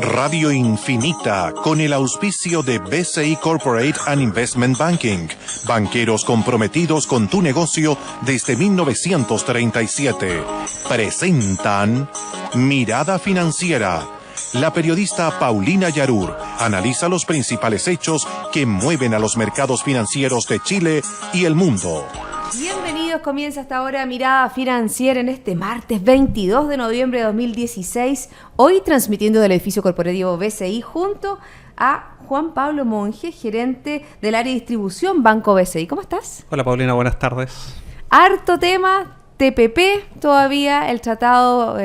Radio Infinita, con el auspicio de BCI Corporate and Investment Banking, banqueros comprometidos con tu negocio desde 1937, presentan Mirada Financiera. La periodista Paulina Yarur analiza los principales hechos que mueven a los mercados financieros de Chile y el mundo. Bienvenidos, comienza hasta ahora Mirada Financiera en este martes 22 de noviembre de 2016, hoy transmitiendo del edificio corporativo BCI junto a Juan Pablo Monge, gerente del área de distribución Banco BCI. ¿Cómo estás? Hola Paulina, buenas tardes. Harto tema, TPP todavía, el Tratado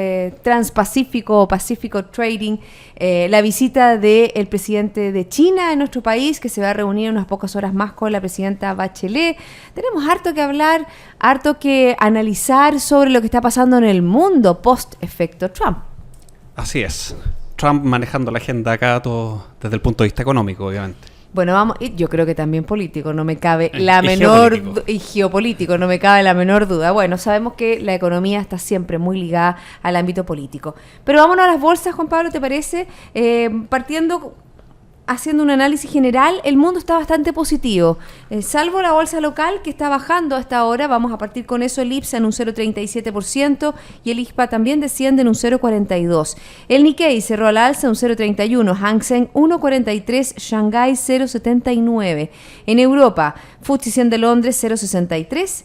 Transpacífico o Pacífico Trading, la visita del presidente de China en nuestro país, que se va a reunir unas pocas horas más con la presidenta Bachelet. Tenemos harto que hablar, harto que analizar sobre lo que está pasando en el mundo post-efecto Trump. Así es, Trump manejando la agenda acá todo desde el punto de vista económico, obviamente. Bueno, vamos, yo creo que también político, no me cabe la menor y geopolítico, no me cabe la menor duda. Bueno, sabemos que la economía está siempre muy ligada al ámbito político. Pero vámonos a las bolsas, Juan Pablo, ¿te parece? Haciendo un análisis general, el mundo está bastante positivo, salvo la bolsa local que está bajando hasta ahora. Vamos a partir con eso, el IPSA en un 0,37% y el IXPA también desciende en un 0,42%. El Nikkei cerró al alza un 0,31%, Hang Seng 1,43%, Shanghai 0,79%. En Europa, FTSE 100 de Londres 0,63%,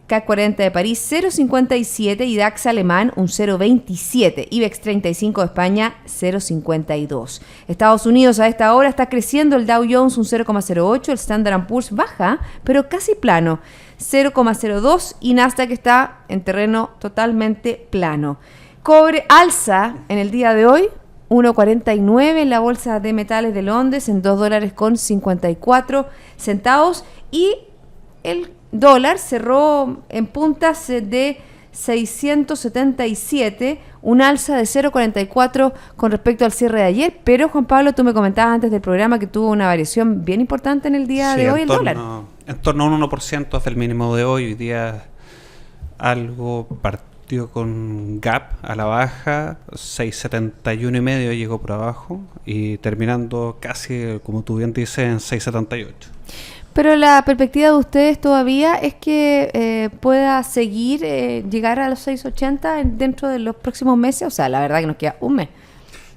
CAC 40 de París 0,57 y DAX alemán un 0,27, IBEX 35 de España 0,52. Estados Unidos a esta hora está creciendo, el Dow Jones un 0,08, el Standard & Poor's baja, pero casi plano, 0,02 y Nasdaq está en terreno totalmente plano. Cobre alza en el día de hoy, 1,49 en la bolsa de metales de Londres en $2,54 y el dólar cerró en puntas de 677, un alza de 0,44 con respecto al cierre de ayer, pero Juan Pablo, tú me comentabas antes del programa que tuvo una variación bien importante en el día de hoy el dólar. En torno a un 1% hasta el mínimo de hoy día algo partió con gap a la baja, 6,71,5 llegó por abajo y terminando casi, como tú bien dices, en 6,78. Pero la perspectiva de ustedes todavía es que pueda seguir, llegar a los 6.80 dentro de los próximos meses. O sea, la verdad que nos queda un mes.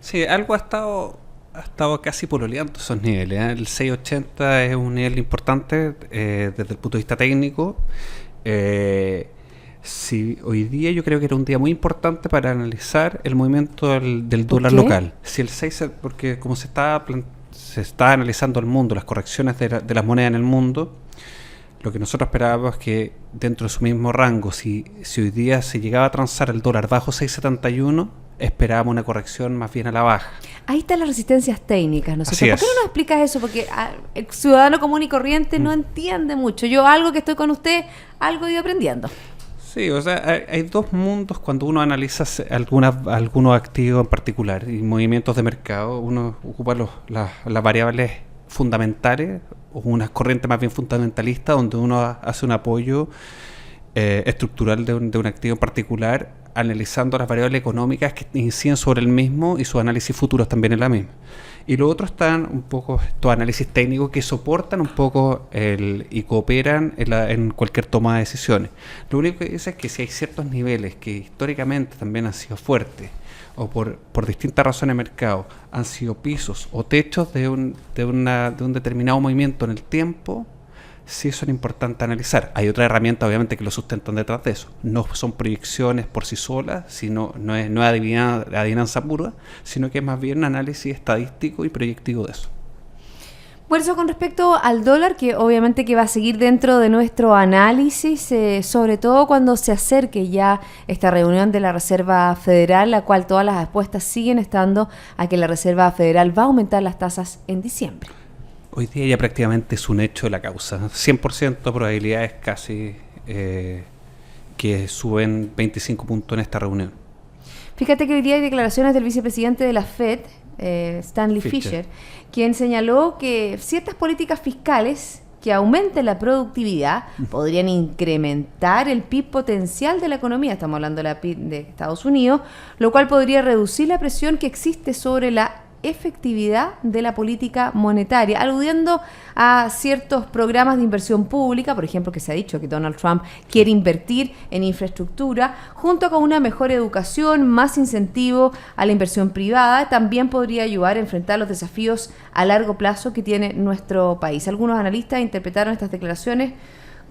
Sí, algo ha estado casi pololeando esos niveles, ¿eh? El 6.80 es un nivel importante desde el punto de vista técnico. Sí, hoy día yo creo que era un día muy importante para analizar el movimiento del dólar local. Si el 6, porque como se está analizando el mundo, las correcciones de las monedas en el mundo, lo que nosotros esperábamos es que dentro de su mismo rango, si hoy día se llegaba a transar el dólar bajo 6.71, esperábamos una corrección más bien a la baja. Ahí están las resistencias técnicas, ¿no sé? ¿Por qué no nos explicas eso? Porque el ciudadano común y corriente no entiende mucho. Yo, algo que estoy con usted, algo he ido aprendiendo. Sí, o sea, hay dos mundos cuando uno analiza algunos activos en particular y movimientos de mercado. Uno ocupa las variables fundamentales o unas corrientes más bien fundamentalistas donde uno hace un apoyo estructural de un activo en particular, analizando las variables económicas que inciden sobre el mismo y sus análisis futuros también en la misma. Y lo otro están un poco estos análisis técnicos que soportan un poco y cooperan en cualquier toma de decisiones. Lo único que dice es que si hay ciertos niveles que históricamente también han sido fuertes o por distintas razones de mercado han sido pisos o techos de un determinado movimiento en el tiempo, sí son importantes analizar. Hay otras herramientas obviamente que lo sustentan detrás de eso. No son proyecciones por sí solas, sino no es adivinanza pura, sino que es más bien un análisis estadístico y proyectivo de eso. Bueno, eso con respecto al dólar, que obviamente que va a seguir dentro de nuestro análisis, sobre todo cuando se acerque ya esta reunión de la Reserva Federal, la cual todas las apuestas siguen estando a que la Reserva Federal va a aumentar las tasas en diciembre. Hoy día ya prácticamente es un hecho de la causa. 100% probabilidades casi que suben 25 puntos en esta reunión. Fíjate que hoy día hay declaraciones del vicepresidente de la FED, Stanley Fischer, quien señaló que ciertas políticas fiscales que aumente la productividad podrían incrementar el PIB potencial de la economía, estamos hablando de la PIB de Estados Unidos, lo cual podría reducir la presión que existe sobre la efectividad de la política monetaria, aludiendo a ciertos programas de inversión pública, por ejemplo, que se ha dicho que Donald Trump quiere invertir en infraestructura, junto con una mejor educación, más incentivo a la inversión privada, también podría ayudar a enfrentar los desafíos a largo plazo que tiene nuestro país. Algunos analistas interpretaron estas declaraciones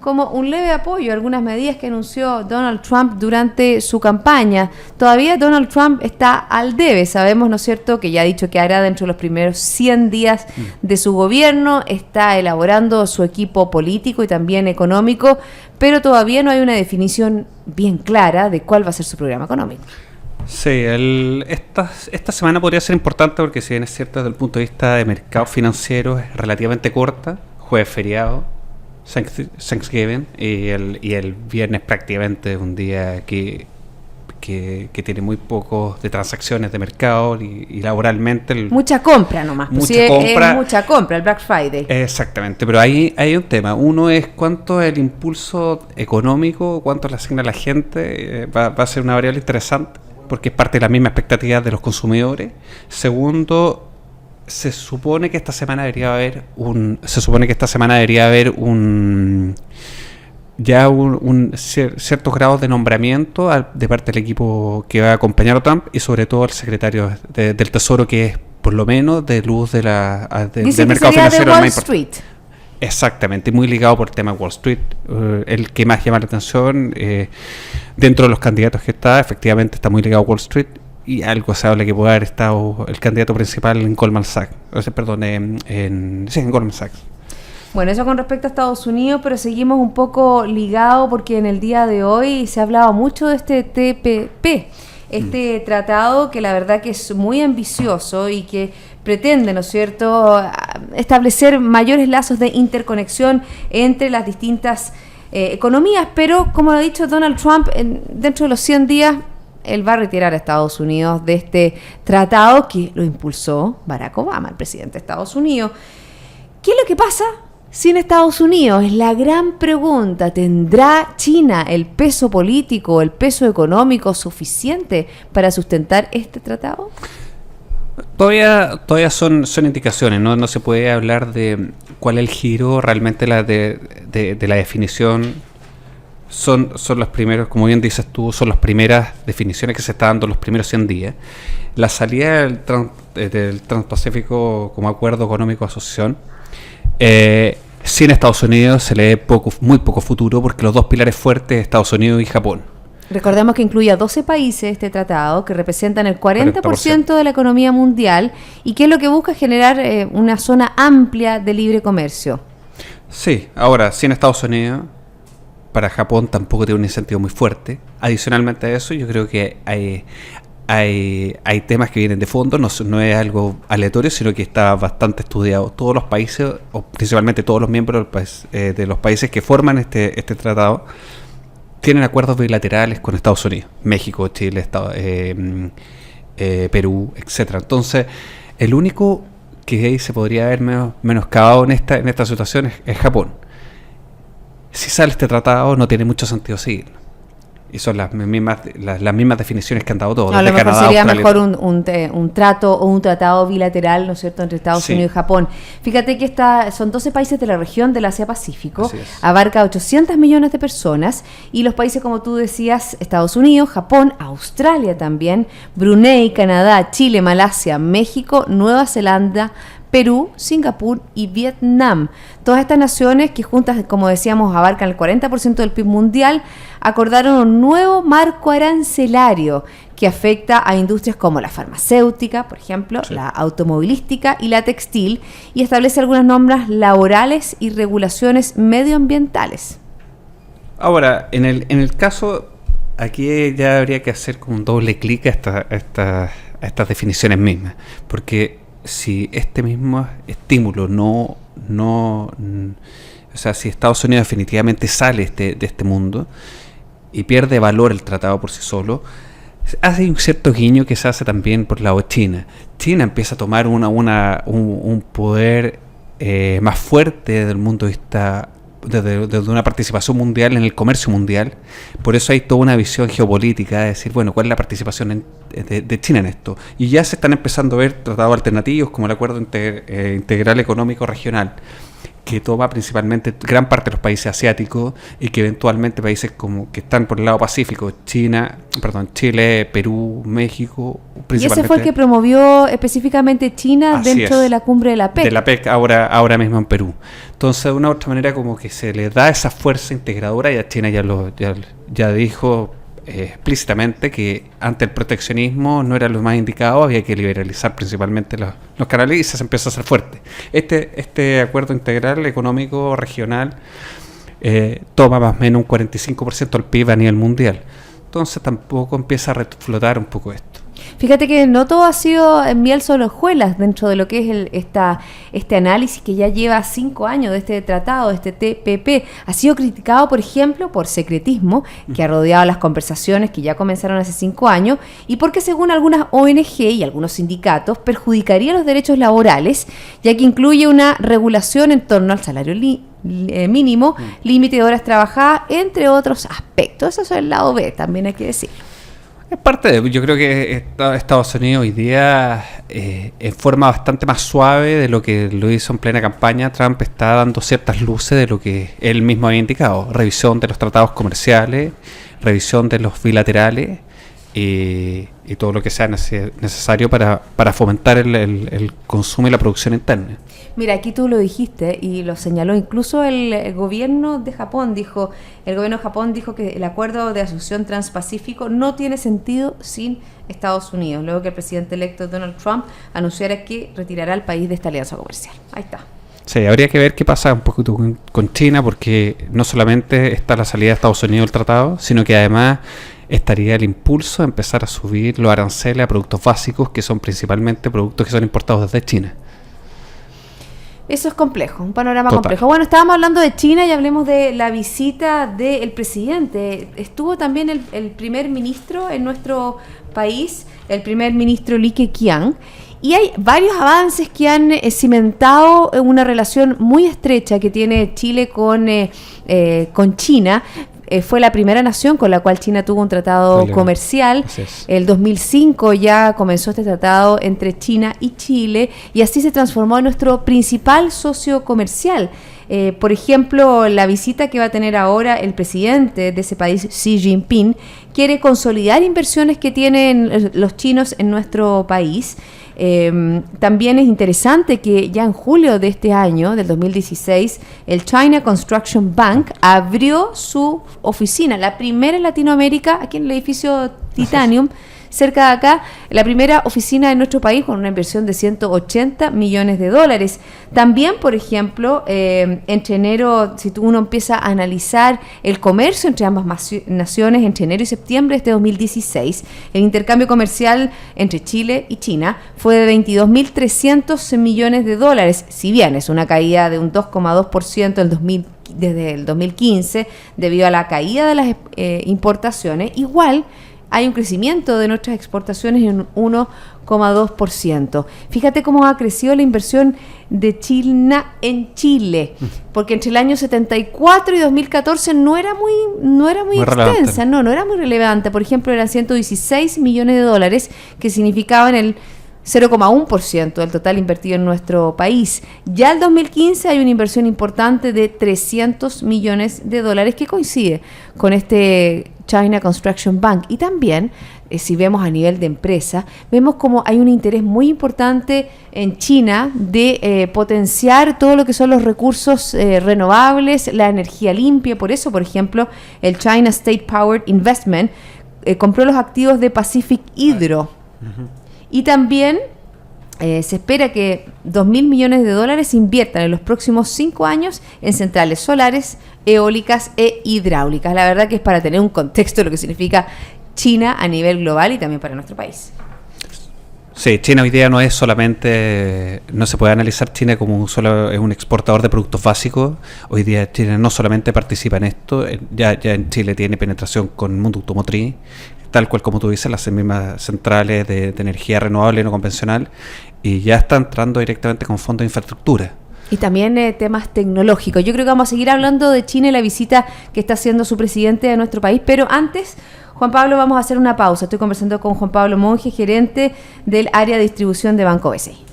como un leve apoyo a algunas medidas que anunció Donald Trump durante su campaña. Todavía Donald Trump está al debe, sabemos, ¿no es cierto?, que ya ha dicho que hará dentro de los primeros 100 días de su gobierno, está elaborando su equipo político y también económico, pero todavía no hay una definición bien clara de cuál va a ser su programa económico. Sí, esta semana podría ser importante porque si bien es cierto desde el punto de vista de mercados financieros es relativamente corta, jueves feriado, Thanksgiving y el viernes prácticamente es un día que tiene muy pocos de transacciones de mercado y laboralmente mucha compra nomás, mucha compra, es mucha compra el Black Friday. Exactamente, pero ahí hay un tema. Uno es cuánto es el impulso económico, cuánto le asigna la gente, va a ser una variable interesante porque es parte de la misma expectativa de los consumidores. Segundo, se supone que esta semana debería haber ciertos grados de nombramiento de parte del equipo que va a acompañar a Trump y sobre todo el secretario del Tesoro, que es por lo menos de luz del mercado financiero de Wall Street. Exactamente, muy ligado por el tema de Wall Street, el que más llama la atención dentro de los candidatos que efectivamente está muy ligado a Wall Street. Y algo se habla que puede haber estado el candidato principal en Goldman Sachs, en Goldman Sachs. Bueno, eso con respecto a Estados Unidos, pero seguimos un poco ligados porque en el día de hoy se ha hablado mucho de este TPP, tratado que la verdad que es muy ambicioso y que pretende, ¿no es cierto?, establecer mayores lazos de interconexión entre las distintas economías, pero como lo ha dicho Donald Trump, dentro de los 100 días él va a retirar a Estados Unidos de este tratado que lo impulsó Barack Obama, el presidente de Estados Unidos. ¿Qué es lo que pasa sin Estados Unidos? Es la gran pregunta. ¿Tendrá China el peso político, el peso económico suficiente para sustentar este tratado? Todavía son indicaciones, no se puede hablar de cuál es el giro realmente de la definición. Son los primeros, como bien dices tú, son las primeras definiciones que se están dando los primeros 100 días. La salida del Transpacífico como acuerdo económico de asociación, sin Estados Unidos se le ve muy poco futuro porque los dos pilares fuertes, Estados Unidos y Japón. Recordemos que incluye a 12 países este tratado que representan el 40% de la economía mundial y que es lo que busca generar una zona amplia de libre comercio. Sí, ahora, sin Estados Unidos, para Japón tampoco tiene un incentivo muy fuerte. Adicionalmente a eso, yo creo que hay temas que vienen de fondo, no es algo aleatorio, sino que está bastante estudiado. Todos los países, o principalmente todos los miembros de los países que forman este tratado, tienen acuerdos bilaterales con Estados Unidos, México, Chile, Perú, etcétera. Entonces, el único que ahí se podría haber menoscabado en esta situación es Japón. Si sale este tratado, no tiene mucho sentido seguirlo. Y son las mismas definiciones que han dado todos. No, a lo mejor sería mejor un trato o un tratado bilateral, ¿no es cierto?, entre Estados Unidos y Japón. Fíjate que son 12 países de la región del Asia-Pacífico, abarca 800 millones de personas, y los países, como tú decías, Estados Unidos, Japón, Australia también, Brunei, Canadá, Chile, Malasia, México, Nueva Zelanda, Perú, Singapur y Vietnam. Todas estas naciones que juntas, como decíamos, abarcan el 40% del PIB mundial, acordaron un nuevo marco arancelario que afecta a industrias como la farmacéutica, por ejemplo, la automovilística y la textil, y establece algunas normas laborales y regulaciones medioambientales. Ahora, en el caso, aquí ya habría que hacer como un doble clic a estas definiciones mismas, porque si este mismo estímulo o sea, si Estados Unidos definitivamente sale de este mundo y pierde valor el tratado por sí solo, hace un cierto guiño que se hace también por el lado de China. China empieza a tomar un poder más fuerte desde el punto de vista desde una participación mundial en el comercio mundial. Por eso hay toda una visión geopolítica de decir, bueno, ¿cuál es la participación de China en esto? Y ya se están empezando a ver tratados alternativos como el Acuerdo Integral Económico Regional, que toma principalmente gran parte de los países asiáticos y que eventualmente países como que están por el lado Pacífico, Chile, Perú, México, principalmente. Y ese fue el que promovió específicamente China dentro de la cumbre de la PEC. De la PEC ahora mismo en Perú. Entonces, de una u otra manera, como que se le da esa fuerza integradora, y a China ya dijo explícitamente que ante el proteccionismo no era lo más indicado, había que liberalizar principalmente los canales, y se empezó a hacer fuerte. Este acuerdo integral económico regional toma más o menos un 45% del PIB a nivel mundial. Entonces tampoco empieza a reflotar un poco esto. Fíjate que no todo ha sido en miel sobre hojuelas dentro de lo que es este análisis que ya lleva 5 años de este tratado, de este TPP. Ha sido criticado, por ejemplo, por secretismo que ha rodeado las conversaciones que ya comenzaron hace 5 años, y porque según algunas ONG y algunos sindicatos perjudicaría los derechos laborales, ya que incluye una regulación en torno al salario mínimo, límite de horas trabajadas, entre otros aspectos. Eso es el lado B, también hay que decirlo. Es parte yo creo que Estados Unidos hoy día, en forma bastante más suave de lo que lo hizo en plena campaña, Trump está dando ciertas luces de lo que él mismo había indicado: revisión de los tratados comerciales, revisión de los bilaterales, y todo lo que sea necesario para fomentar el consumo y la producción interna. Mira, aquí tú lo dijiste y lo señaló incluso el gobierno de Japón. El gobierno de Japón dijo que el acuerdo de asociación transpacífico no tiene sentido sin Estados Unidos, luego que el presidente electo Donald Trump anunciara que retirará al país de esta alianza comercial. Ahí está. Sí, habría que ver qué pasa un poquito con China, porque no solamente está la salida de Estados Unidos del tratado, sino que además estaría el impulso de empezar a subir los aranceles a productos básicos, que son principalmente productos que son importados desde China. Eso es complejo, un panorama complejo. Bueno, estábamos hablando de China y hablemos de la visita del presidente. Estuvo también el primer ministro en nuestro país, el primer ministro Li Keqiang, y hay varios avances que han cimentado una relación muy estrecha que tiene Chile con China. Fue la primera nación con la cual China tuvo un tratado comercial. El 2005 ya comenzó este tratado entre China y Chile, y así se transformó en nuestro principal socio comercial. Por ejemplo, la visita que va a tener ahora el presidente de ese país, Xi Jinping, quiere consolidar inversiones que tienen los chinos en nuestro país. También es interesante que ya en julio de este año, del 2016, el China Construction Bank abrió su oficina, la primera en Latinoamérica, aquí en el edificio Titanium, cerca de acá, la primera oficina de nuestro país con una inversión de $180 millones. También, por ejemplo, entre enero, si uno empieza a analizar el comercio entre ambas naciones, entre enero y septiembre de este 2016, el intercambio comercial entre Chile y China fue de $22.300 millones, si bien es una caída de un 2,2% desde el 2015, debido a la caída de las importaciones. Igual hay un crecimiento de nuestras exportaciones en un 1,2%. Fíjate cómo ha crecido la inversión de China en Chile, porque entre el año 74 y 2014 no era muy extensa, no era muy relevante. Por ejemplo, eran $116 millones, que significaban el 0,1% del total invertido en nuestro país. Ya el 2015 hay una inversión importante de $300 millones, que coincide con este China Construction Bank. Y también, si vemos a nivel de empresa, vemos como hay un interés muy importante en China de potenciar todo lo que son los recursos renovables, la energía limpia. Por eso, por ejemplo, el China State Power Investment compró los activos de Pacific Hydro. Y también se espera que $2.000 millones inviertan en los próximos 5 años en centrales solares, eólicas e hidráulicas. La verdad que es para tener un contexto de lo que significa China a nivel global y también para nuestro país. Sí, China hoy día no se puede analizar China como solo es un exportador de productos básicos. Hoy día China no solamente participa en esto, ya en Chile tiene penetración con el mundo automotriz, tal cual como tú dices, las mismas centrales de energía renovable y no convencional, y ya está entrando directamente con fondos de infraestructura. Y también temas tecnológicos. Yo creo que vamos a seguir hablando de China y la visita que está haciendo su presidente a nuestro país, pero antes, Juan Pablo, vamos a hacer una pausa. Estoy conversando con Juan Pablo Monge, gerente del área de distribución de Banco BCI.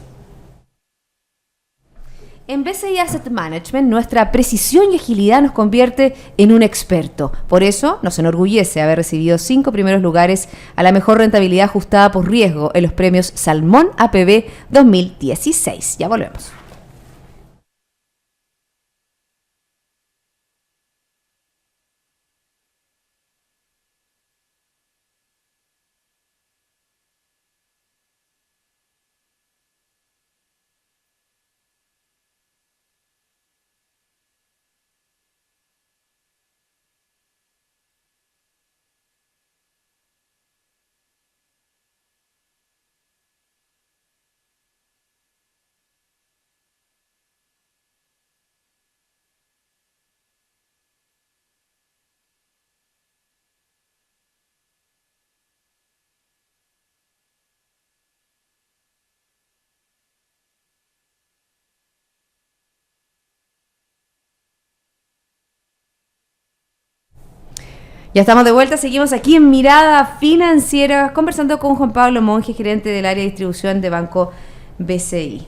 En BCI Asset Management, nuestra precisión y agilidad nos convierte en un experto. Por eso nos enorgullece haber recibido 5 primeros lugares a la mejor rentabilidad ajustada por riesgo en los premios Salmón APB 2016. Ya volvemos. Ya estamos de vuelta, seguimos aquí en Mirada Financiera, conversando con Juan Pablo Monge, gerente del área de distribución de Banco BCI.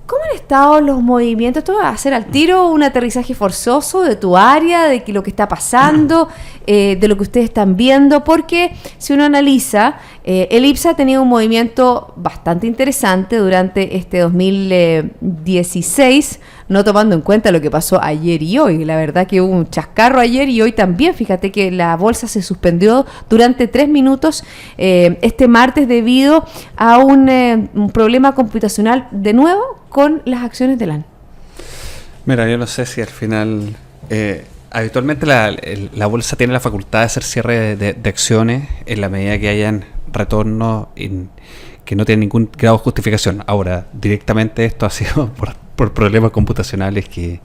¿Cómo han estado los movimientos? Esto va a hacer al tiro un aterrizaje forzoso de tu área, de lo que está pasando, de lo que ustedes están viendo, porque si uno analiza, el IPSA ha tenido un movimiento bastante interesante durante este 2016, no tomando en cuenta lo que pasó ayer y hoy. La verdad que hubo un chascarro ayer y hoy también. Fíjate que la bolsa se suspendió durante 3 minutos este martes debido a un problema computacional de nuevo con las acciones de LAN. Mira, yo no sé si al final... habitualmente la bolsa tiene la facultad de hacer cierre de acciones en la medida que hayan retornos que no tienen ningún grado de justificación. Ahora, directamente esto ha sido por problemas computacionales que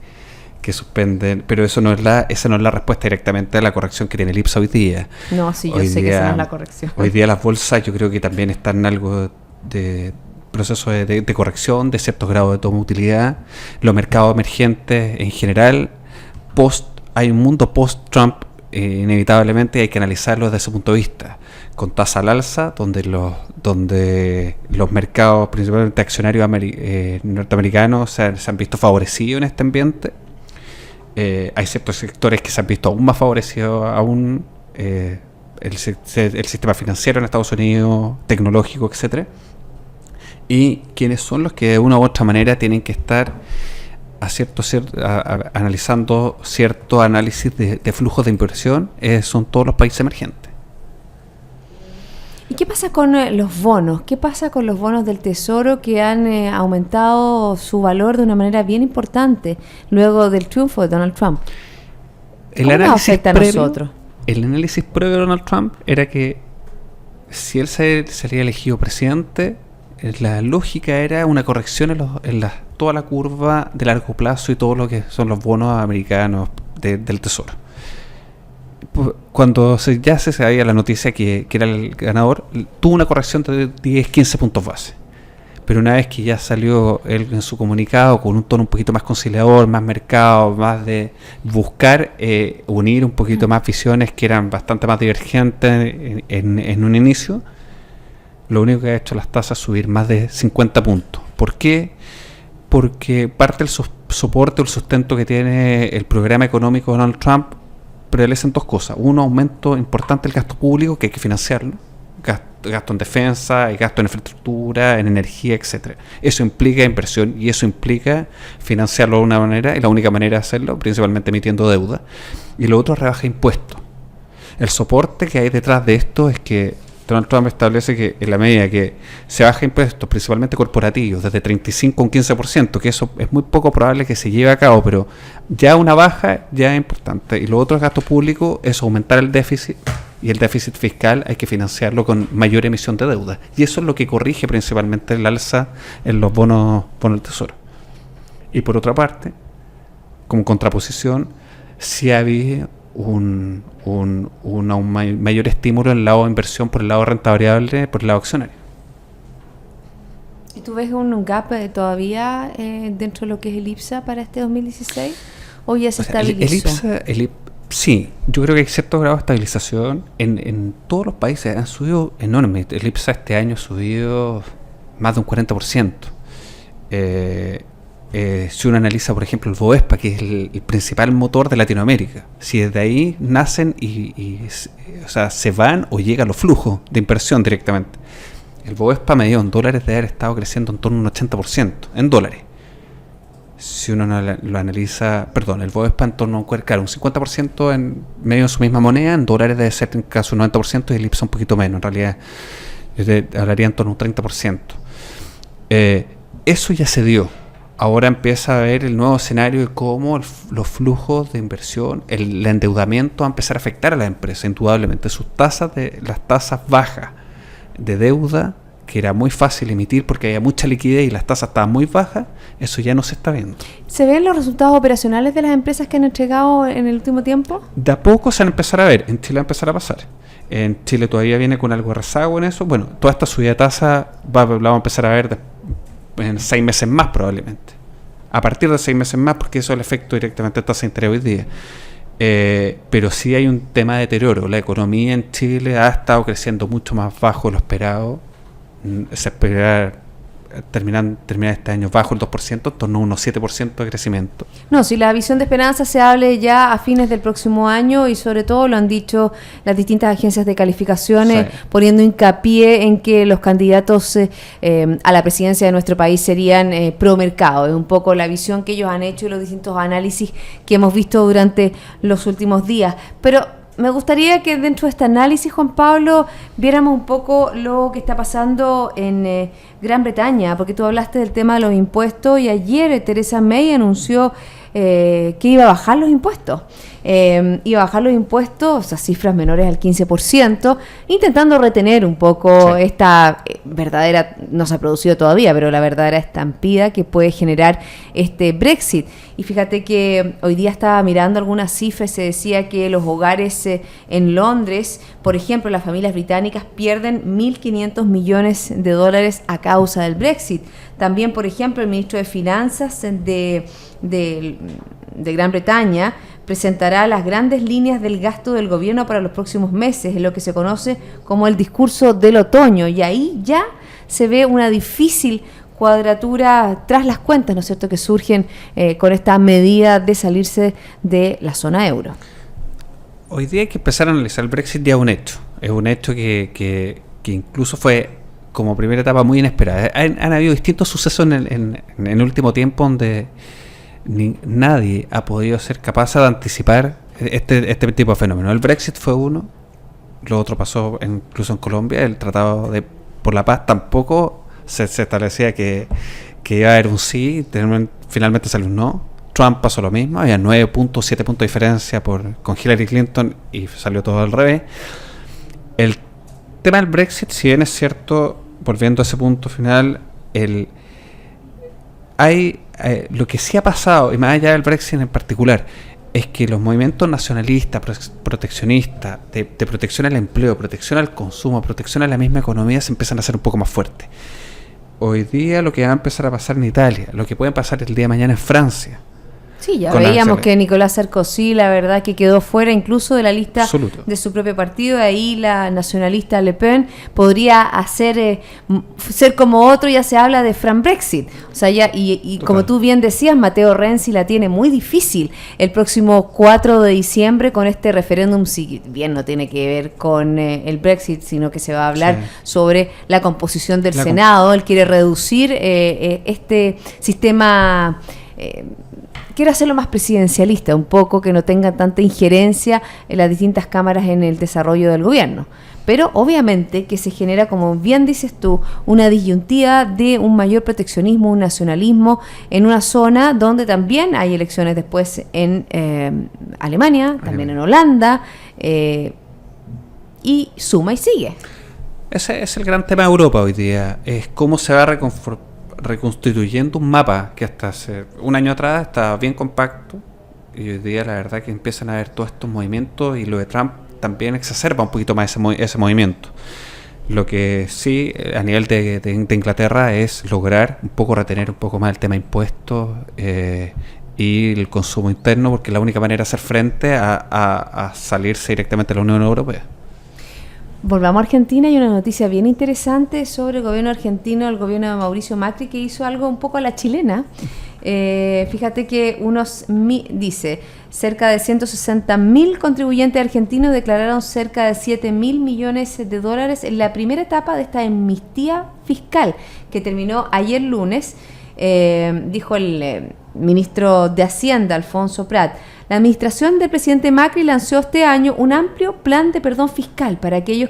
suspenden, pero esa no es la respuesta directamente a la corrección que tiene el IPSA hoy día. No, sí, yo sé que esa no es la corrección. Hoy día las bolsas yo creo que también están en algo de proceso de corrección de ciertos grados de toma de utilidad. Los mercados emergentes en general, hay un mundo post-Trump, inevitablemente hay que analizarlo desde ese punto de vista, con tasa al alza, donde los mercados, principalmente accionarios norteamericanos, se han visto favorecidos en este ambiente. Hay ciertos sectores que se han visto aún más favorecidos aún, el sistema financiero en Estados Unidos, tecnológico, etcétera. Y quienes son los que de una u otra manera tienen que estar analizando cierto análisis de flujos de inversión, son todos los países emergentes. ¿Y qué pasa con los bonos? ¿Qué pasa con los bonos del Tesoro que han aumentado su valor de una manera bien importante luego del triunfo de Donald Trump? ¿Cómo nos afecta a nosotros? El análisis previo de Donald Trump era que si él sería elegido presidente, la lógica era una corrección en toda la curva de largo plazo y todo lo que son los bonos americanos del Tesoro. Cuando ya se sabía la noticia que era el ganador, tuvo una corrección de 10-15 puntos base. Pero una vez que ya salió él en su comunicado con un tono un poquito más conciliador, más mercado, más de buscar unir un poquito más visiones que eran bastante más divergentes en un inicio, lo único que ha hecho las tasas subir más de 50 puntos. ¿Por qué? Porque parte del soporte o el sustento que tiene el programa económico de Donald Trump prevalecen dos cosas. Uno, aumento importante del gasto público, que hay que financiarlo. Gasto en defensa, gasto en infraestructura, en energía, etcétera. Eso implica inversión y eso implica financiarlo de una manera, y la única manera de hacerlo, principalmente emitiendo deuda. Y lo otro, rebaja impuestos. El soporte que hay detrás de esto es que Donald Trump establece que en la medida que se baja impuestos, principalmente corporativos, desde 35 a un 15%, que eso es muy poco probable que se lleve a cabo, pero ya una baja ya es importante. Y lo otro es gasto público, es aumentar el déficit, y el déficit fiscal hay que financiarlo con mayor emisión de deuda. Y eso es lo que corrige principalmente el alza en los bonos del Tesoro. Y por otra parte, como contraposición, si había un mayor estímulo en el lado de inversión por el lado de renta variable, por el lado accionario. ¿Y tú ves un gap todavía dentro de lo que es el IPSA para este 2016? ¿O ya se estabilizó? Sí, yo creo que hay cierto grado de estabilización. En todos los países han subido enorme. El IPSA este año ha subido más de un 40%. Si uno analiza, por ejemplo, el Bovespa, que es el principal motor de Latinoamérica, si desde ahí nacen o sea, se van o llegan los flujos de inversión directamente. El Bovespa medido en dólares debe haber estado creciendo en torno a un 80%, en dólares. Si uno lo analiza, el Bovespa en torno a un 50% en medio de su misma moneda, en dólares debe ser en caso un 90% y el IPSA un poquito menos, en realidad yo hablaría en torno a un 30%. Eso ya se dio. Ahora empieza a ver el nuevo escenario de cómo los flujos de inversión, el endeudamiento va a empezar a afectar a las empresas, indudablemente. Las tasas bajas de deuda, que era muy fácil emitir porque había mucha liquidez y las tasas estaban muy bajas, eso ya no se está viendo. ¿Se ven los resultados operacionales de las empresas que han entregado en el último tiempo? De a poco se van a empezar a ver, en Chile va a empezar a pasar. En Chile todavía viene con algo de rezago en eso. Bueno, toda esta subida de tasa la vamos a empezar a ver en 6 meses más probablemente. A partir de 6 meses más, porque eso es el efecto directamente de tasa de interés hoy día. Pero sí hay un tema de deterioro. La economía en Chile ha estado creciendo mucho más bajo de lo esperado. Se espera terminar este año bajo el 2%, en torno a unos 7% de crecimiento. No, si la visión de esperanza se hable ya a fines del próximo año, y sobre todo lo han dicho las distintas agencias de calificaciones, sí, poniendo hincapié en que los candidatos a la presidencia de nuestro país serían pro mercado. Es un poco la visión que ellos han hecho y los distintos análisis que hemos visto durante los últimos días. Pero me gustaría que dentro de este análisis, Juan Pablo, viéramos un poco lo que está pasando en Gran Bretaña, porque tú hablaste del tema de los impuestos y ayer Theresa May anunció que iba a bajar los impuestos. Iba a bajar los impuestos a cifras menores al 15%, intentando retener un poco esta verdadera, no se ha producido todavía, pero la verdadera estampida que puede generar este Brexit. Y fíjate que hoy día estaba mirando algunas cifras, se decía que los hogares en Londres, por ejemplo, las familias británicas pierden 1.500 millones de dólares a causa del Brexit. También, por ejemplo, el ministro de Finanzas de Gran Bretaña presentará las grandes líneas del gasto del gobierno para los próximos meses, en lo que se conoce como el discurso del otoño, y ahí ya se ve una difícil cuadratura tras las cuentas, ¿no es cierto?, que surgen con esta medida de salirse de la zona euro. Hoy día hay que empezar a analizar el Brexit ya es un hecho que incluso fue como primera etapa muy inesperada. Han habido distintos sucesos en el último tiempo donde nadie ha podido ser capaz de anticipar este tipo de fenómeno. El Brexit fue uno, lo otro pasó incluso en Colombia, el Tratado por la Paz tampoco se establecía que iba a haber un sí, finalmente salió un no. Trump pasó lo mismo, había 9 puntos, 7 puntos de diferencia con Hillary Clinton y salió todo al revés. El tema del Brexit, si bien es cierto, volviendo a ese punto final, lo que sí ha pasado, y más allá del Brexit en particular, es que los movimientos nacionalistas, proteccionistas, de protección al empleo, protección al consumo, protección a la misma economía, se empiezan a hacer un poco más fuertes. Hoy día lo que va a empezar a pasar en Italia, lo que puede pasar el día de mañana en Francia. Sí, ya veíamos que Nicolás Sarkozy, la verdad que quedó fuera incluso de la lista de su propio partido. Ahí la nacionalista Le Pen podría ser como otro. Ya se habla de Fran Brexit. O sea, ya y como tú bien decías, Matteo Renzi la tiene muy difícil el próximo 4 de diciembre con este referéndum, si bien no tiene que ver con el Brexit, sino que se va a hablar sobre la composición del Senado. Él quiere reducir este sistema... quiere hacerlo más presidencialista, un poco que no tenga tanta injerencia en las distintas cámaras en el desarrollo del gobierno. Pero obviamente que se genera, como bien dices tú, una disyuntiva de un mayor proteccionismo, un nacionalismo en una zona donde también hay elecciones después en Alemania, también en Holanda, y suma y sigue. Ese es el gran tema de Europa hoy día, es cómo se va reconstituyendo un mapa que hasta hace un año atrás estaba bien compacto, y hoy día la verdad que empiezan a haber todos estos movimientos, y lo de Trump también exacerba un poquito más ese movimiento. Lo que sí, a nivel de Inglaterra, es lograr un poco retener un poco más el tema impuestos y el consumo interno, porque es la única manera de hacer frente a salirse directamente de la Unión Europea. Volvamos a Argentina. Hay una noticia bien interesante sobre el gobierno argentino, el gobierno de Mauricio Macri, que hizo algo un poco a la chilena. Fíjate que dice, cerca de 160.000 contribuyentes argentinos declararon cerca de 7.000 millones de dólares en la primera etapa de esta amnistía fiscal que terminó ayer lunes, dijo el ministro de Hacienda, Alfonso Prat. La administración del presidente Macri lanzó este año un amplio plan de perdón fiscal para aquellos que